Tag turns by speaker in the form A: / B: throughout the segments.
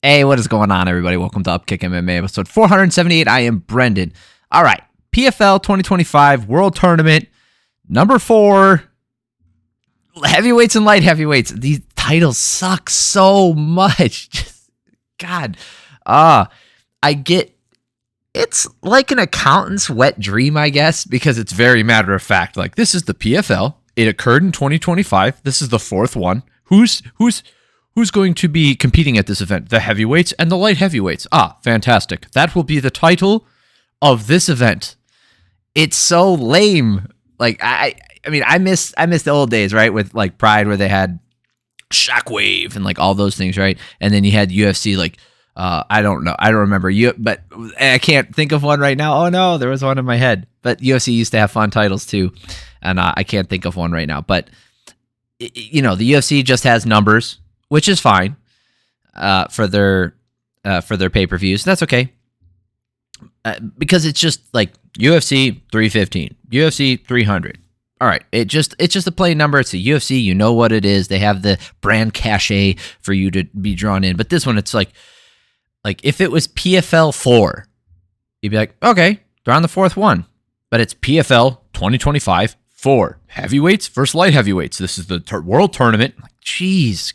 A: Hey, what is going on, everybody? Welcome to Upkick MMA, episode 478. I am Brendan. All right, PFL 2025 World Tournament, number 4, heavyweights and light heavyweights. These titles suck so much. Just, God. I get, it's like an accountant's wet dream, I guess, because it's very matter of fact. Like, this is the PFL. It occurred in 2025. This is the 4th one. Who's going to be competing at this event? The heavyweights and the light heavyweights. Fantastic. That will be the title of this event. It's so lame. Like, I mean, I miss the old days, right? With like Pride, where they had Shockwave and like all those things, right? And then you had UFC, like, I don't know. I don't remember you, but I can't think of one right now. Oh no, there was one in my head. But UFC used to have fun titles too. And I can't think of one right now. But, you know, the UFC just has numbers, which is fine for their pay-per-views. That's okay. Because it's just like UFC 315, UFC 300. All right, it's just a plain number. It's a UFC. You know what it is. They have the brand cachet for you to be drawn in. But this one, it's like if it was PFL 4, you'd be like, okay, they're on the 4th one. But it's PFL 2025 4 heavyweights versus light heavyweights. This is the world tournament. Like, jeez.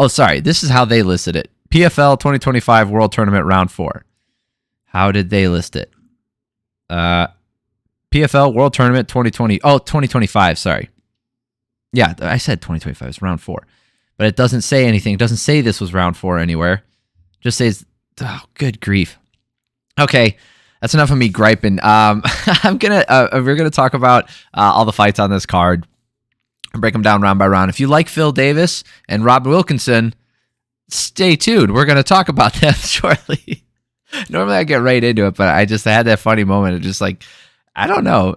A: Sorry. This is how they listed it. PFL 2025 World Tournament Round 4. How did they list it? PFL World Tournament 2020. Oh, 2025. Sorry. Yeah, I said 2025. It's Round 4. But it doesn't say anything. It doesn't say this was Round 4 anywhere. It just says, oh, good grief. Okay. That's enough of me griping. We're gonna talk about all the fights on this card. Break them down round by round. If you like Phil Davis and Rob Wilkinson, stay tuned. We're going to talk about them shortly. Normally I get right into it, but I had that funny moment of just like, I don't know.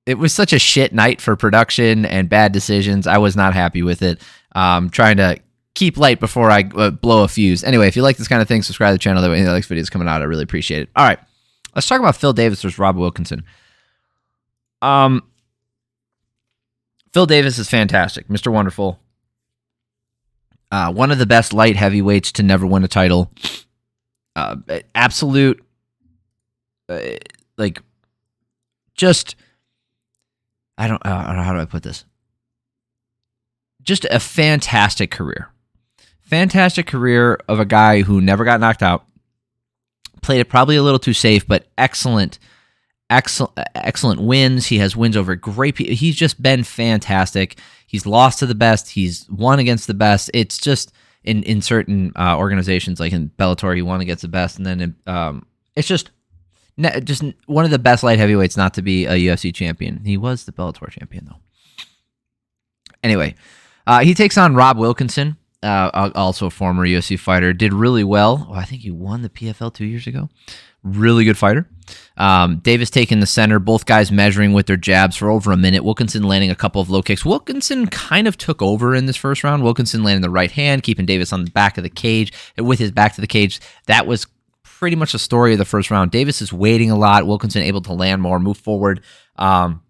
A: It was such a shit night for production and bad decisions. I was not happy with it. Trying to keep light before I blow a fuse. Anyway, if you like this kind of thing, subscribe to the channel. That way, any of the next videos coming out, I really appreciate it. All right, let's talk about Phil Davis versus Rob Wilkinson. Phil Davis is fantastic. Mr. Wonderful. One of the best light heavyweights to never win a title. Absolute, just, I don't know how do I put this? Just a fantastic career. Fantastic career of a guy who never got knocked out. Played it probably a little too safe, but excellent wins. He has wins over great people. He's just been fantastic. He's lost to the best. He's won against the best. It's just in certain organizations, like in Bellator, he won against the best, and then it's just one of the best light heavyweights not to be a UFC champion. He was the Bellator champion though. Anyway, he takes on Rob Wilkinson, also a former UFC fighter. Did really well. I think he won the PFL 2 years ago. Really good fighter. Davis taking the center, both guys measuring with their jabs for over a minute. Wilkinson landing a couple of low kicks. Wilkinson kind of took over in this first round. Wilkinson landing the right hand, keeping Davis on the back of the cage. With his back to the cage, that was pretty much the story of the first round. Davis is waiting a lot. Wilkinson able to land more, move forward, and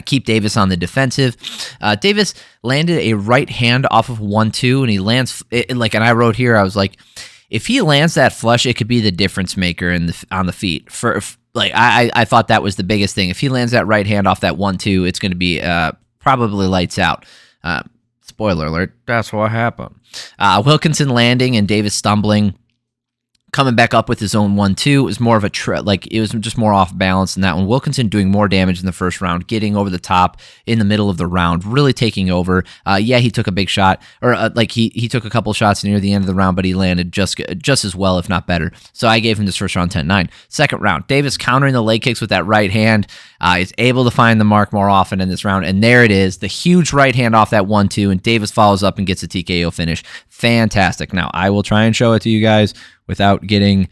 A: keep Davis on the defensive. Davis landed a right hand off of 1-2, and he lands and I wrote here, I was like, if he lands that flush, it could be the difference maker on the feet. I thought that was the biggest thing. If he lands that right hand off that 1-2, it's going to be probably lights out. Spoiler alert, that's what happened. Wilkinson landing and Davis stumbling. Coming back up with his own 1-2. It was more of a it was just more off balance than that one. Wilkinson doing more damage in the first round, getting over the top in the middle of the round, really taking over. He took a big shot, or he took a couple shots near the end of the round, but he landed just as well, if not better. So I gave him this first round 10-9. Second round, Davis countering the leg kicks with that right hand. Is able to find the mark more often in this round, and there it is, the huge right hand off that 1-2, and Davis follows up and gets a TKO finish. Fantastic. Now, I will try and show it to you guys without getting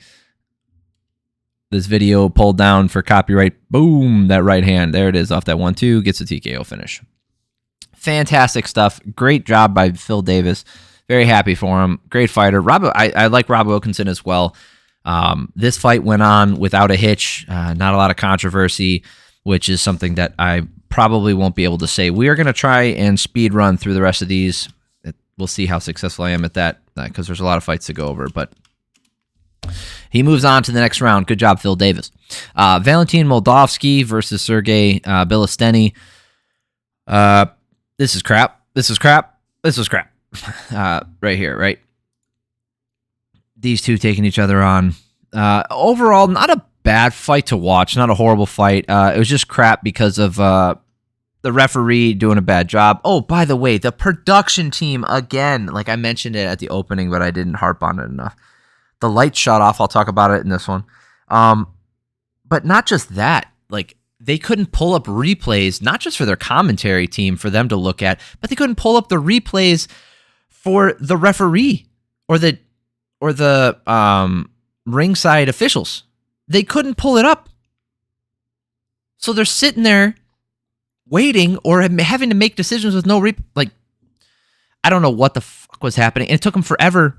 A: this video pulled down for copyright. Boom, that right hand. There it is off that 1-2, gets a TKO finish. Fantastic stuff. Great job by Phil Davis. Very happy for him. Great fighter. I like Rob Wilkinson as well. This fight went on without a hitch, not a lot of controversy, which is something that I probably won't be able to say. We are going to try and speed run through the rest of these. We'll see how successful I am at that because there's a lot of fights to go over. But he moves on to the next round. Good job, Phil Davis. Valentin Moldovsky versus Sergey Bilostenniy. This is crap. This is crap. This was crap. Right here, right? These two taking each other on. Overall, not a bad fight to watch. Not a horrible fight. It was just crap because of the referee doing a bad job. Oh, by the way, the production team, again, like I mentioned it at the opening, but I didn't harp on it enough. The lights shut off. I'll talk about it in this one. But not just that. Like, they couldn't pull up replays, not just for their commentary team for them to look at, but they couldn't pull up the replays for the referee or the ringside officials. They couldn't pull it up. So they're sitting there waiting or having to make decisions with no like, I don't know what the fuck was happening. And it took them forever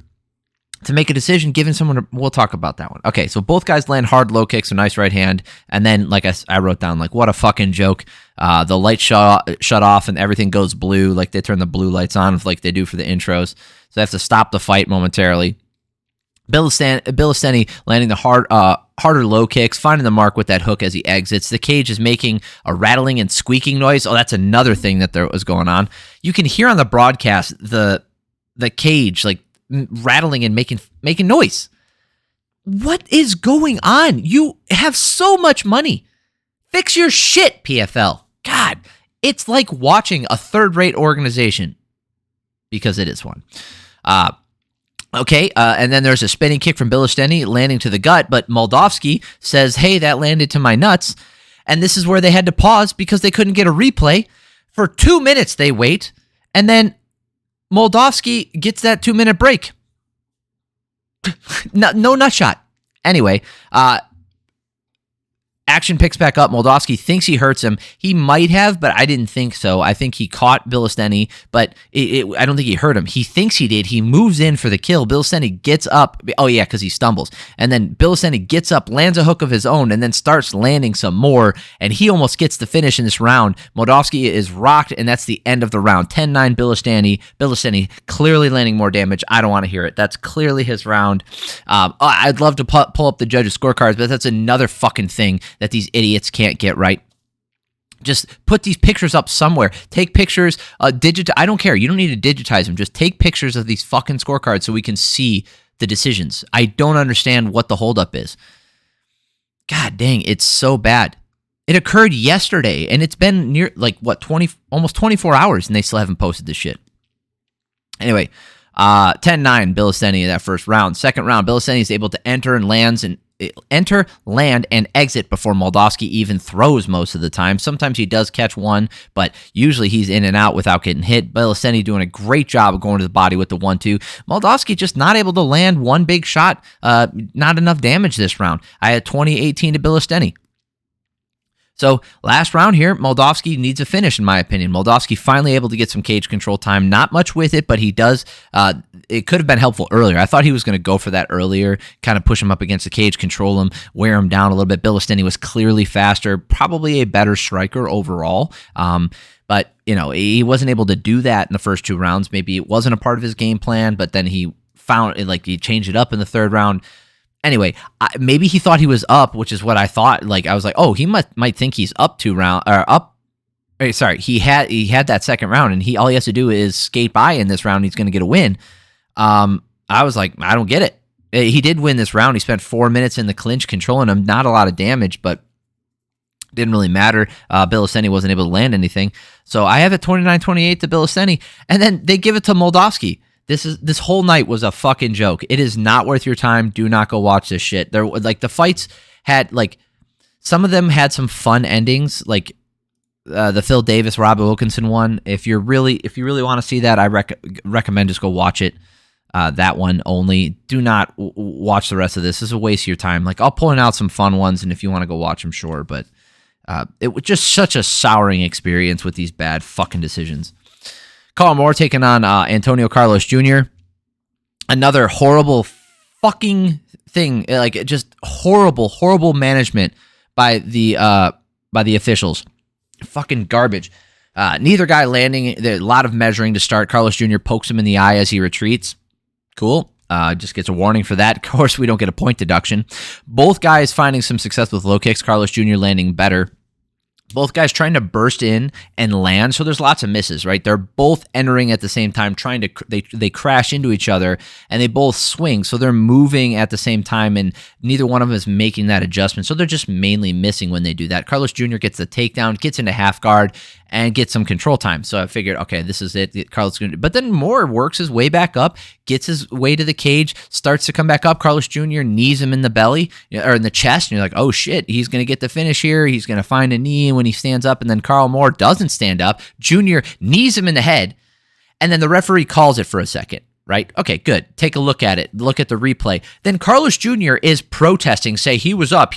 A: to make a decision, giving someone. We'll talk about that one. Okay, so both guys land hard low kicks, a nice right hand, and then, like I wrote down, like, what a fucking joke. The lights shut off and everything goes blue, like they turn the blue lights on, like they do for the intros. So they have to stop the fight momentarily. Bilostenniy landing the harder low kicks, finding the mark with that hook as he exits. The cage is making a rattling and squeaking noise. Oh, that's another thing that there was going on. You can hear on the broadcast the cage like rattling and making noise. What is going on? You have so much money. Fix your shit, PFL. God, it's like watching a third-rate organization, because it is one. Okay, and then there's a spinning kick from Bilostenniy landing to the gut, but Moldovsky says, hey, that landed to my nuts. And this is where they had to pause because they couldn't get a replay. For 2 minutes they wait, and then Moldovsky gets that 2-minute break. No nut shot. Anyway, action picks back up. Moldovsky thinks he hurts him. He might have, but I didn't think so. I think he caught Bilostenniy, but I don't think he hurt him. He thinks he did. He moves in for the kill. Bilostenniy gets up. Oh, yeah, because he stumbles. And then Bilostenniy gets up, lands a hook of his own, and then starts landing some more, and he almost gets the finish in this round. Moldovsky is rocked, and that's the end of the round. 10-9 Bilostenniy. Bilostenniy clearly landing more damage. I don't want to hear it. That's clearly his round. I'd love to pull up the judges' scorecards, but that's another fucking thing that these idiots can't get right. Just put these pictures up somewhere. Take pictures, I don't care. You don't need to digitize them. Just take pictures of these fucking scorecards so we can see the decisions. I don't understand what the holdup is. God dang, it's so bad. It occurred yesterday, and it's been near, almost 24 hours, and they still haven't posted this shit. Anyway, 10-9 Bilostenniy in that first round. Second round, Bilostenniy is able to enter, land, and exit before Moldovsky even throws most of the time. Sometimes he does catch one, but usually he's in and out without getting hit. Bilostenniy doing a great job of going to the body with the 1-2. Moldovsky just not able to land one big shot. Not enough damage this round. I had 20-18 to Bilostenniy. So last round here, Moldovsky needs a finish, in my opinion. Moldovsky finally able to get some cage control time. Not much with it, but he does. It could have been helpful earlier. I thought he was going to go for that earlier, kind of push him up against the cage, control him, wear him down a little bit. Bilostenniy was clearly faster, probably a better striker overall. But, he wasn't able to do that in the first 2 rounds. Maybe it wasn't a part of his game plan, but then he found it, he changed it up in the third round. Anyway, maybe he thought he was up, which is what I thought. I was like, oh, he might think he's up 2 rounds, or up. Sorry, he had that second round, and all he has to do is skate by in this round. He's going to get a win. I was like, I don't get it. He did win this round. He spent 4 minutes in the clinch controlling him. Not a lot of damage, but didn't really matter. Bilostenniy wasn't able to land anything. So I have it 29-28 to Bilostenniy, and then they give it to Moldovsky. This whole night was a fucking joke. It is not worth your time. Do not go watch this shit. The fights had some of them had some fun endings, the Phil Davis Rob Wilkinson one. If you really want to see that, I recommend just go watch it. That one only. Do not watch the rest of this. This is a waste of your time. I'll pull out some fun ones, and if you want to go watch them, sure. But it was just such a souring experience with these bad fucking decisions. Karl Moor taking on Antonio Carlos Jr. Another horrible fucking thing. Just horrible management by the officials. Fucking garbage. Neither guy landing. A lot of measuring to start. Carlos Jr. pokes him in the eye as he retreats. Cool. Just gets a warning for that. Of course, we don't get a point deduction. Both guys finding some success with low kicks. Carlos Jr. landing better. Both guys trying to burst in and land, so there's lots of misses, right? They're both entering at the same time, trying to they crash into each other, and they both swing, so they're moving at the same time, and neither one of them is making that adjustment, so they're just mainly missing when they do that. Carlos Jr. gets the takedown, gets into half guard, and gets some control time. So I figured, okay, this is it. Carlos Jr. But then Moor works his way back up, gets his way to the cage, starts to come back up. Carlos Jr. knees him in the belly or in the chest, and you're like, oh shit, he's going to get the finish here. He's going to find a knee when he stands up, and then Carl Moor doesn't stand up. Jr. knees him in the head, and then the referee calls it for a second. Right? Okay, good. Take a look at it. Look at the replay. Then Carlos Jr. is protesting, say he was up.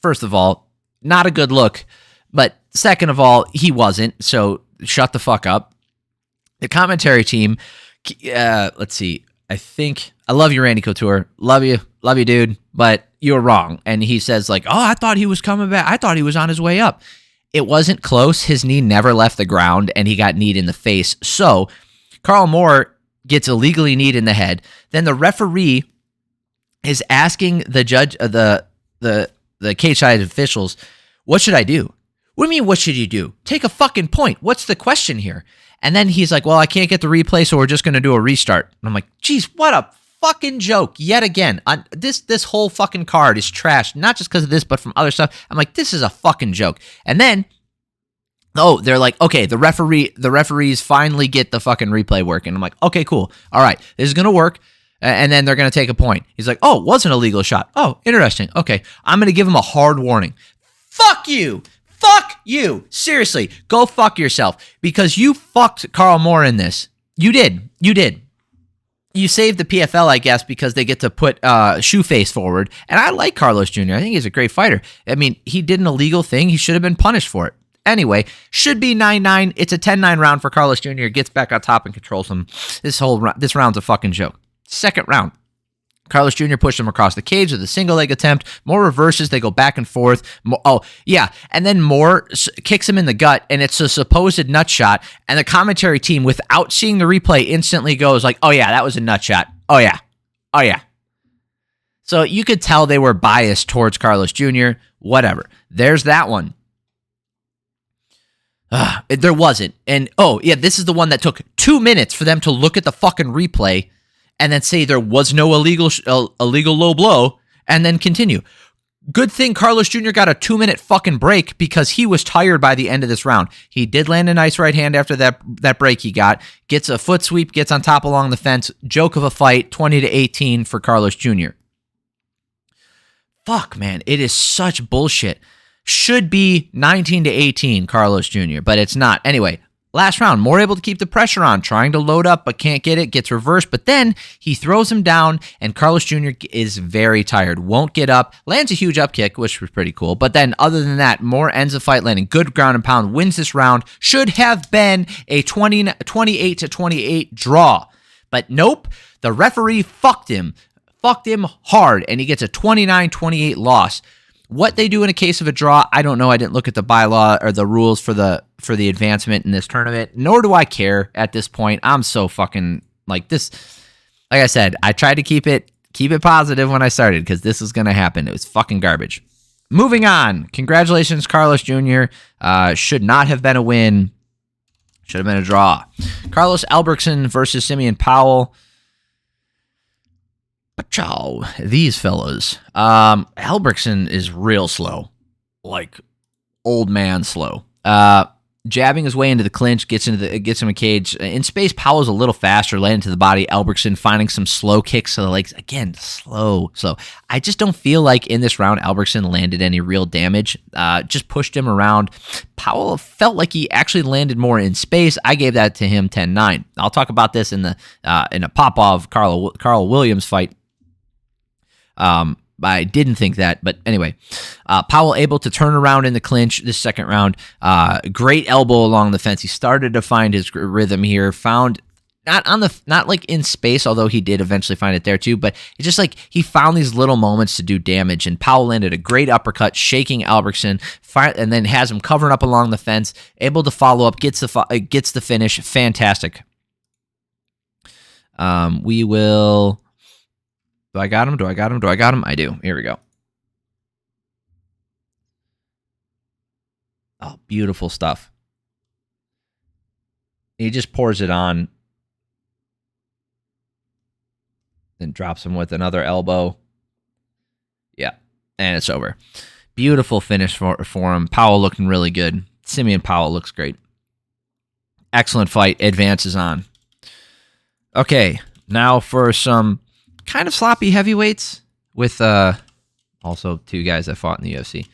A: First of all, not a good look. But second of all, he wasn't, so shut the fuck up. The commentary team, let's see, I love you, Randy Couture. Love you, dude, but you're wrong. And he says like, oh, I thought he was coming back. I thought he was on his way up. It wasn't close. His knee never left the ground, and he got kneed in the face. So Carl Moor gets illegally kneed in the head. Then the referee is asking the judge, the cage side officials, what should I do? What do you mean, what should you do? Take a fucking point. What's the question here? And then he's like, well, I can't get the replay, so we're just going to do a restart. And I'm like, geez, what a fucking joke. Yet again, this whole fucking card is trashed, not just because of this, but from other stuff. I'm like, this is a fucking joke. And then, they're like, okay, the referees finally get the fucking replay working. I'm like, okay, cool. All right, this is going to work. And then they're going to take a point. He's like, oh, it was an illegal shot. Oh, interesting. Okay, I'm going to give him a hard warning. Fuck you. Fuck you. Seriously, go fuck yourself because you fucked Carl Moor in this. You did. You saved the PFL, I guess, because they get to put Shoeface forward. And I like Carlos Jr. I think he's a great fighter. I mean, he did an illegal thing. He should have been punished for it. Anyway, should be 9-9. It's a 10-9 round for Carlos Jr. Gets back on top and controls him. This round's a fucking joke. Second round. Carlos Jr. pushed him across the cage with a single leg attempt. Moor reverses. They go back and forth. And then Moor kicks him in the gut, and it's a supposed nut shot. And the commentary team, without seeing the replay, instantly goes like, oh, yeah, that was a nut shot. Oh, yeah. So you could tell they were biased towards Carlos Jr. Whatever. There's that one. There wasn't. And, this is the one that took 2 minutes for them to look at the fucking replay and then say there was no illegal low blow, and then continue. Good thing Carlos Jr. got a 2-minute fucking break because he was tired by the end of this round. He did land a nice right hand after that break he got. Gets a foot sweep, gets on top along the fence. Joke of a fight, 20-18 for Carlos Jr. Fuck, man, it is such bullshit. Should be 19-18 Carlos Jr., but it's not. Anyway, last round, Moor able to keep the pressure on, trying to load up, but can't get it, gets reversed, but then he throws him down, and Carlos Jr. is very tired, won't get up, lands a huge up kick, which was pretty cool, but then other than that, Moor ends the fight landing good ground and pound, wins this round, should have been a 28-28 draw, but nope, the referee fucked him hard, and he gets a 29-28 loss. What they do in a case of a draw, I don't know. I didn't look at the bylaw or the rules for the advancement in this tournament, nor do I care at this point. I'm so fucking like this. Like I said, I tried to keep it positive when I started because this is going to happen. It was fucking garbage. Moving on. Congratulations, Carlos Jr. Should not have been a win. Should have been a draw. Carlos Albrektsson versus Simeon Powell. Ciao, these fellas. Albrektsson is real slow, like old man slow. Jabbing his way into the clinch, gets him a cage. In space, Powell's a little faster, landing to the body. Albrektsson finding some slow kicks to the legs. Again, slow. I just don't feel like in this round, Albrektsson landed any real damage. Just pushed him around. Powell felt like he actually landed more in space. I gave that to him 10-9. I'll talk about this in a Popov Karl Williams fight. I didn't think that, but anyway, Powell able to turn around in the clinch this second round. Great elbow along the fence. He started to find his rhythm here, found not like in space, although he did eventually find it there too, but it's just like he found these little moments to do damage, and Powell landed a great uppercut, shaking Albrektsson, and then has him covering up along the fence, able to follow up, gets the finish. Fantastic. We will... Do I got him? I do. Here we go. Oh, beautiful stuff. He just pours it on. Then drops him with another elbow. Yeah, and it's over. Beautiful finish for him. Powell looking really good. Simeon Powell looks great. Excellent fight. Advances on. Okay, now for some kind of sloppy heavyweights with also two guys that fought in the UFC.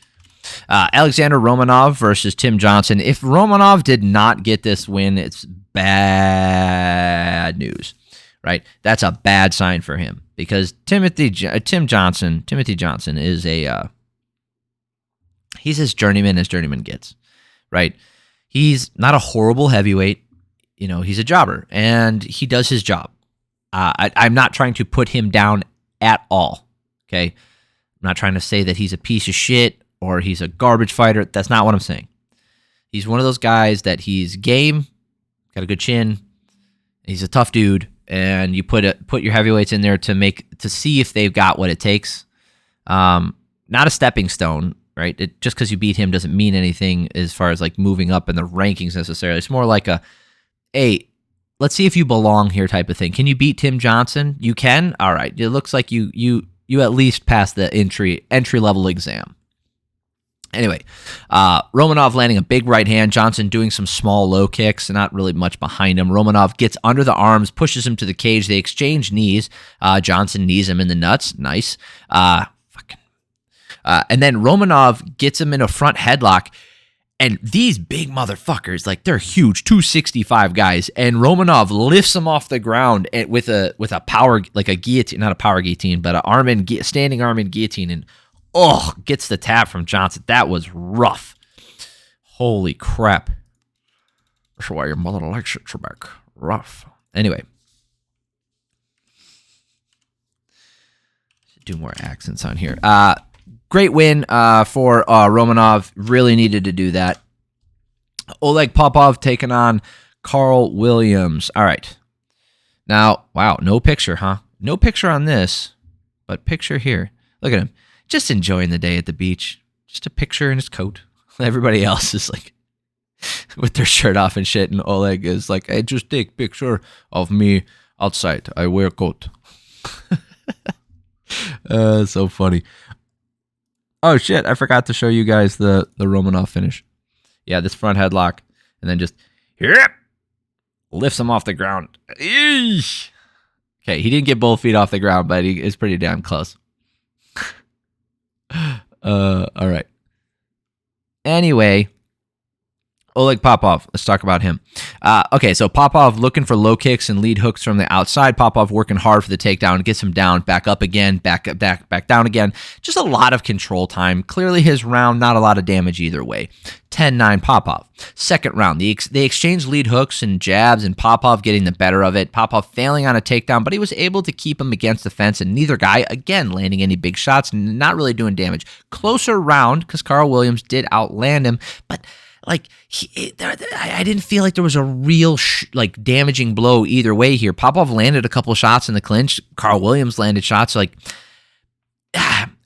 A: Alexander Romanov versus Tim Johnson. If Romanov did not get this win, it's bad news. Right, that's a bad sign for him because Timothy Johnson is he's as journeyman gets. Right, he's not a horrible heavyweight. You know, he's a jobber and he does his job. I'm not trying to put him down at all. Okay, I'm not trying to say that he's a piece of shit or he's a garbage fighter. That's not what I'm saying. He's one of those guys that he's game, got a good chin, he's a tough dude. And you put your heavyweights in there to see if they've got what it takes. Not a stepping stone, right? Just because you beat him doesn't mean anything as far as like moving up in the rankings necessarily. It's more like hey, let's see if you belong here type of thing. Can you beat Tim Johnson? You can? All right. It looks like you at least passed the entry level exam. Anyway, Romanov landing a big right hand. Johnson doing some small low kicks, not really much behind him. Romanov gets under the arms, pushes him to the cage. They exchange knees. Johnson knees him in the nuts. Nice. And then Romanov gets him in a front headlock. And these big motherfuckers, like they're huge, 265 guys. And Romanov lifts him off the ground with a power, like a guillotine, not a power guillotine, but a standing arm in guillotine, and gets the tap from Johnson. That was rough. Holy crap. That's why your mother likes it, Trebek. Rough. Anyway. Do more accents on here. Great win for Romanov. Really needed to do that. Oleg Popov taking on Karl Williams. All right. Now, wow, no picture, huh? No picture on this, but picture here. Look at him. Just enjoying the day at the beach. Just a picture in his coat. Everybody else is like with their shirt off and shit. And Oleg is like, hey, just take picture of me outside. I wear a coat. So funny. Oh, shit. I forgot to show you guys the Romanov finish. Yeah, this front headlock. And then just lifts him off the ground. Eesh. Okay, he didn't get both feet off the ground, but he is pretty damn close. All right. Anyway, Oleg Popov. Let's talk about him. Okay, so Popov looking for low kicks and lead hooks from the outside. Popov working hard for the takedown, gets him down, back up again, back down again. Just a lot of control time. Clearly his round, not a lot of damage either way. 10-9 Popov. Second round, they exchanged lead hooks and jabs, and Popov getting the better of it. Popov failing on a takedown, but he was able to keep him against the fence, and neither guy, again, landing any big shots, not really doing damage. Closer round, because Karl Williams did outland him, but like I didn't feel like there was a real damaging blow either way here. Popov landed a couple shots in the clinch. Karl Williams landed shots. Like,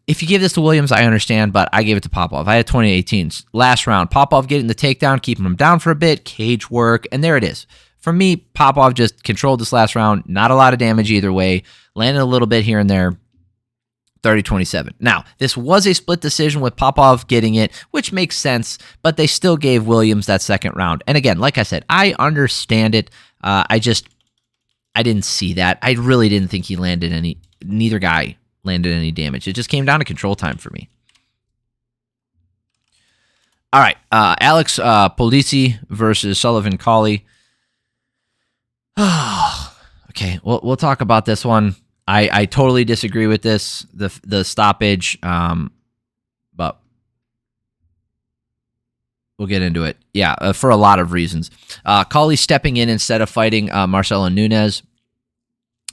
A: if you give this to Williams, I understand, but I gave it to Popov. I had 2018. Last round, Popov getting the takedown, keeping him down for a bit, cage work, and there it is. For me, Popov just controlled this last round. Not a lot of damage either way. Landed a little bit here and there. 30-27. Now, this was a split decision with Popov getting it, which makes sense, but they still gave Williams that second round. And again, like I said, I understand it. I didn't see that. I really didn't think neither guy landed any damage. It just came down to control time for me. All right, Alex Polizzi versus Sullivan Cauley. Okay, we'll talk about this one. I totally disagree with this, the stoppage, but We'll get into it. Yeah, for a lot of reasons. Cauley stepping in instead of fighting Marcelo Nunes.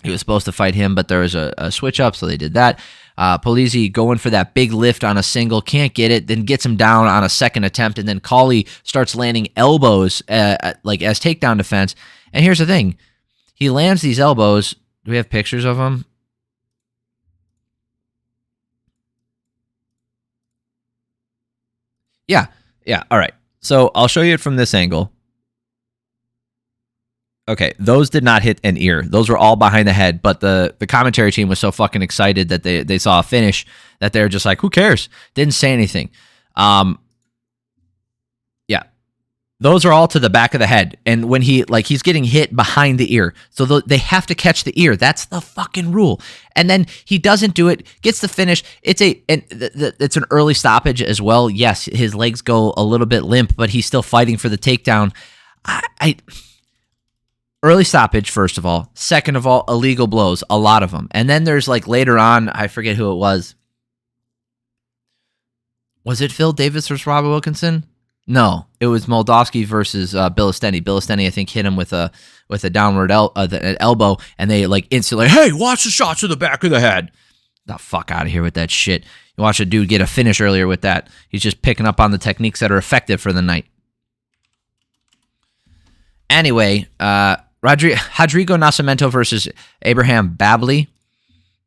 A: He was supposed to fight him, but there was a switch up, so they did that. Polizzi going for that big lift on a single, can't get it, then gets him down on a second attempt, and then Cauley starts landing elbows like as takedown defense. And here's the thing. He lands these elbows. Do we have pictures of him? Yeah. All right. So I'll show you it from this angle. Okay, those did not hit an ear. Those were all behind the head, but the commentary team was so fucking excited that they saw a finish that they're just like, who cares? Didn't say anything. Yeah. Those are all to the back of the head. And when he's getting hit behind the ear. So they have to catch the ear. That's the fucking rule. And then he doesn't do it, gets the finish. It's an early stoppage as well. Yes, his legs go a little bit limp, but he's still fighting for the takedown. Early stoppage, first of all. Second of all, illegal blows, a lot of them. And then there's like later on, I forget who it was. Was it Phil Davis versus Robert Wilkinson? No, it was Moldavsky versus Bilostenniy. Bilostenniy, I think, hit him with a downward elbow, and they like instantly, hey, watch the shots to the back of the head. The fuck out of here with that shit. You watch a dude get a finish earlier with that. He's just picking up on the techniques that are effective for the night. Anyway, Rodrigo Nascimento versus Abraham Babli.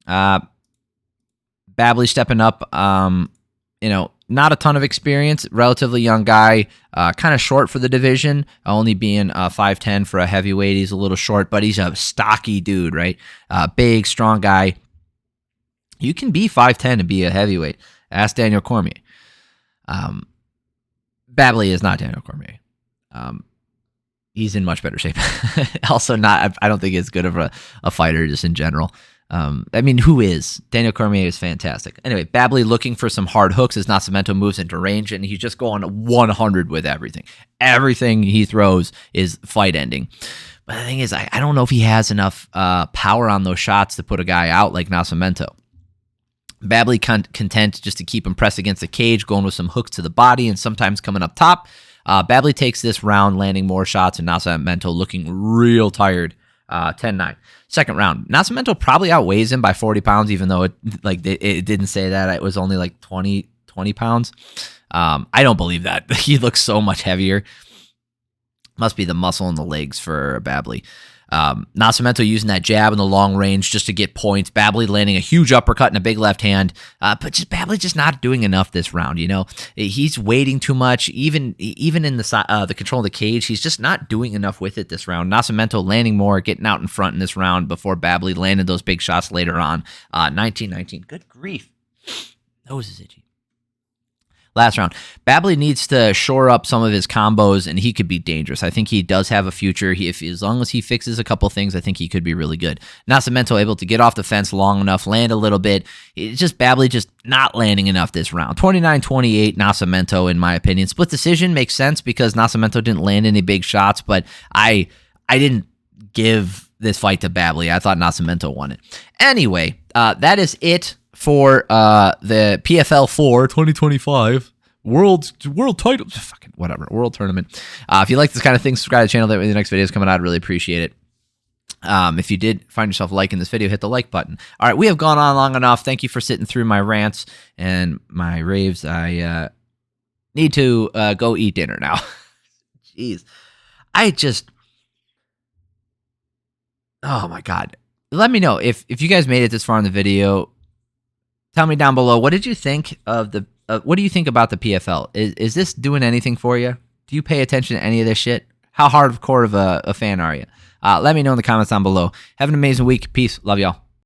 A: Babli stepping up. Not a ton of experience. Relatively young guy. Kind of short for the division. Only being 5'10" for a heavyweight. He's a little short, but he's a stocky dude, right? Big, strong guy. You can be 5'10" and be a heavyweight. Ask Daniel Cormier. Babli is not Daniel Cormier. He's in much better shape. Also, I don't think as good of a fighter just in general. Who is? Daniel Cormier is fantastic. Anyway, Babli looking for some hard hooks as Nascimento moves into range, and he's just going 100 with everything. Everything he throws is fight ending. But the thing is, I don't know if he has enough power on those shots to put a guy out like Nascimento. Babli content just to keep him pressed against the cage, going with some hooks to the body and sometimes coming up top. Babli takes this round, landing more shots, and Nascimento looking real tired. 10-9. Second round. Nascimento probably outweighs him by 40 pounds, even though it didn't say that. It was only like 20 pounds. I don't believe that. He looks so much heavier. Must be the muscle in the legs for Babli. Nascimento using that jab in the long range just to get points. Babli landing a huge uppercut and a big left hand. But Babli just not doing enough this round, He's waiting too much. Even in the control of the cage, he's just not doing enough with it this round. Nascimento landing more, getting out in front in this round before Babli landed those big shots later on. 19-19. Good grief. Nose is itchy. Last round. Babli needs to shore up some of his combos, and he could be dangerous. I think he does have a future. As long as he fixes a couple things, I think he could be really good. Nascimento able to get off the fence long enough, land a little bit. It's just Babli just not landing enough this round. 29-28, Nascimento, in my opinion. Split decision makes sense because Nascimento didn't land any big shots, but I didn't give this fight to Babli. I thought Nascimento won it. Anyway, that is it for the PFL 4 2025 world title, fucking whatever, world tournament. If you like this kind of thing, subscribe to the channel. That way the next video is coming out. I really appreciate it. If you did find yourself liking this video, hit the like button. All right, we have gone on long enough. Thank you for sitting through my rants and my raves. I need to go eat dinner now. Jeez. Oh my God. Let me know if you guys made it this far in the video. Tell me down below, what did you think of what do you think about the PFL? Is this doing anything for you? Do you pay attention to any of this shit? How hardcore of a fan are you? Let me know in the comments down below. Have an amazing week. Peace. Love y'all.